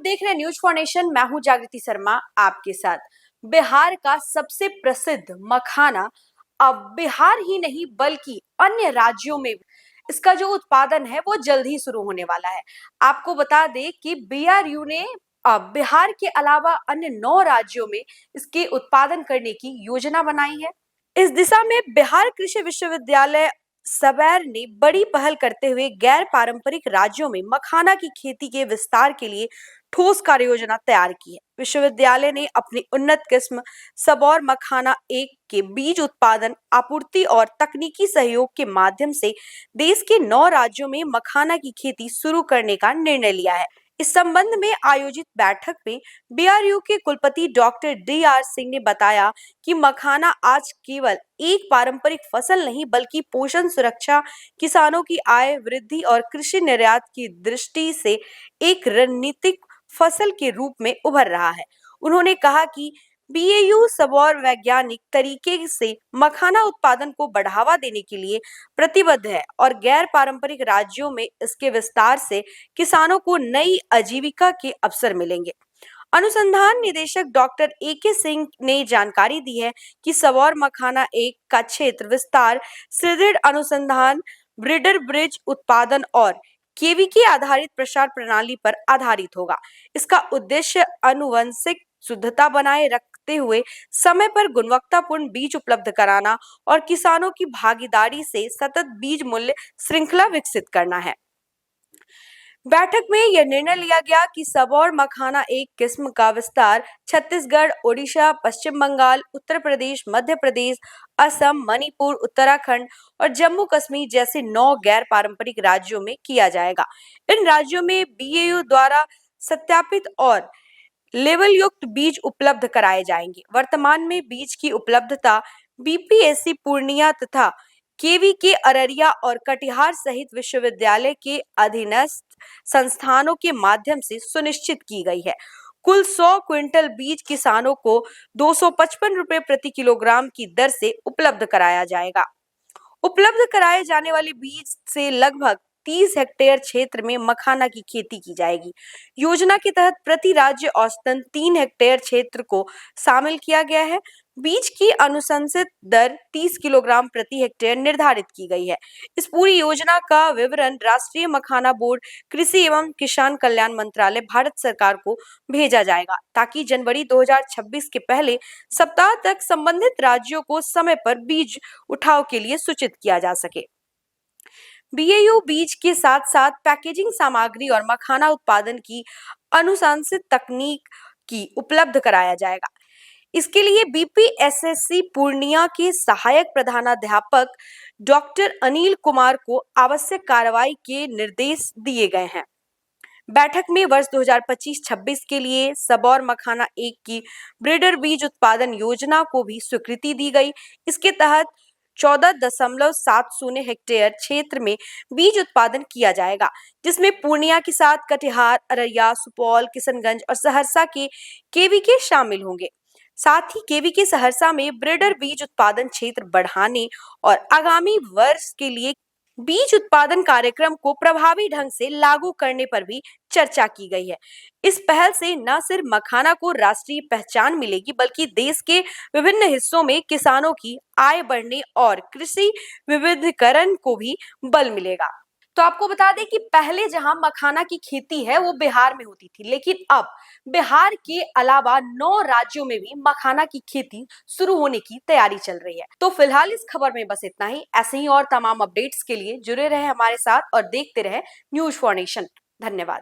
देख रहे हैं न्यूज फॉर नेशन। मैं हूं जागृति शर्मा आपके साथ। बिहार का सबसे प्रसिद्ध मखाना अब बिहार ही नहीं बल्कि अन्य राज्यों में इसका जो उत्पादन है वो जल्द ही शुरू होने वाला है। आपको बता दें कि बीआरयू ने अब बिहार के अलावा अन्य 9 राज्यों में इसके उत्पादन करने की योजना बनाई है। इस दिशा में बिहार कृषि विश्वविद्यालय सबैर ने बड़ी पहल करते हुए गैर पारंपरिक राज्यों में मखाना की खेती के विस्तार के लिए ठोस कार्य योजना तैयार की है। विश्वविद्यालय ने अपनी उन्नत किस्म सबौर मखाना 1 के बीज उत्पादन, आपूर्ति और तकनीकी सहयोग के माध्यम से देश के 9 राज्यों में मखाना की खेती शुरू करने का निर्णय लिया है। इस संबंध में आयोजित बैठक में बीआरयू के कुलपति डॉक्टर डीआर सिंह ने बताया कि मखाना आज केवल एक पारंपरिक फसल नहीं बल्कि पोषण सुरक्षा, किसानों की आय वृद्धि और कृषि निर्यात की दृष्टि से एक रणनीतिक फसल के रूप में उभर रहा है। उन्होंने कहा कि बीएयू सबौर वैज्ञानिक तरीके से मखाना उत्पादन को बढ़ावा देने के लिए प्रतिबद्ध है और गैर पारंपरिक राज्यों में इसके विस्तार से किसानों को नई आजीविका के अवसर मिलेंगे। अनुसंधान निदेशक डॉक्टर एके सिंह ने जानकारी दी है कि सबौर मखाना 1 का क्षेत्र विस्तार सुदृढ़ अनुसंधान, ब्रीडर ब्रिज उत्पादन और केवीके आधारित प्रसार प्रणाली पर आधारित होगा। इसका उद्देश्य आनुवंशिक शुद्धता बनाए रखते हुए समय पर गुणवत्तापूर्ण बीज उपलब्ध कराना और किसानों की भागीदारी से सतत बीज मूल्य श्रृंखला विकसित करना है। बैठक में यह निर्णय लिया गया कि सबौर मखाना 1 किस्म का विस्तार छत्तीसगढ़, ओडिशा, पश्चिम बंगाल, उत्तर प्रदेश, मध्य प्रदेश, असम, मणिपुर, उत्तराखंड और जम्मू कश्मीर जैसे 9 गैर पारंपरिक राज्यों में किया जाएगा। इन राज्यों में बीएयू द्वारा सत्यापित और लेवल युक्त बीज उपलब्ध कराए जाएंगे। वर्तमान में बीज की उपलब्धता बीपीएससी पूर्णिया तथा केवीके अररिया और कटिहार सहित विश्वविद्यालय के अधीनस्थ संस्थानों के माध्यम से सुनिश्चित की गई है। कुल 100 क्विंटल बीज किसानों को 255 रुपए प्रति किलोग्राम की दर से उपलब्ध कराया जाएगा। उपलब्ध कराए जाने वाले बीज से लगभग 30 हेक्टेयर क्षेत्र में मखाना की खेती की जाएगी। योजना के तहत प्रति राज्य औसतन 3 हेक्टेयर क्षेत्र को शामिल किया गया है। बीज की अनुशंसित दर 30 किलोग्राम प्रति हेक्टेयर निर्धारित की गई है। इस पूरी योजना का विवरण राष्ट्रीय मखाना बोर्ड, कृषि एवं किसान कल्याण मंत्रालय, भारत सरकार को भेजा जाएगा ताकि जनवरी 2026 के पहले सप्ताह तक संबंधित राज्यों को समय पर बीज उठाव के लिए सूचित किया जा सके। बीएयू बीज के साथ साथ पैकेजिंग सामग्री और मखाना उत्पादन की अनुशंसित तकनीक की उपलब्ध कराया जाएगा। इसके लिए बीपीएसएससी पूर्णिया के सहायक प्रधानाध्यापक डॉक्टर अनिल कुमार को आवश्यक कार्रवाई के निर्देश दिए गए हैं। बैठक में वर्ष 2025-26 के लिए सबौर मखाना 1 की ब्रीडर बीज उत्पादन योजना को भी स्वीकृति दी गई। इसके तहत 14.70 हेक्टेयर क्षेत्र में बीज उत्पादन किया जाएगा, जिसमें पूर्णिया के साथ कटिहार, अररिया, सुपौल, किशनगंज और सहरसा के केवीके शामिल होंगे। साथ ही केवीके सहरसा में ब्रीडर बीज उत्पादन क्षेत्र बढ़ाने और आगामी वर्ष के लिए बीज उत्पादन कार्यक्रम को प्रभावी ढंग से लागू करने पर भी चर्चा की गई है। इस पहल से न सिर्फ मखाना को राष्ट्रीय पहचान मिलेगी बल्कि देश के विभिन्न हिस्सों में किसानों की आय बढ़ने और कृषि विविधीकरण को भी बल मिलेगा। तो आपको बता दें कि पहले जहां मखाना की खेती है वो बिहार में होती थी, लेकिन अब बिहार के अलावा 9 राज्यों में भी मखाना की खेती शुरू होने की तैयारी चल रही है। तो फिलहाल इस खबर में बस इतना ही। ऐसे ही और तमाम अपडेट्स के लिए जुड़े रहे हमारे साथ और देखते रहे न्यूज फॉर नेशन। धन्यवाद।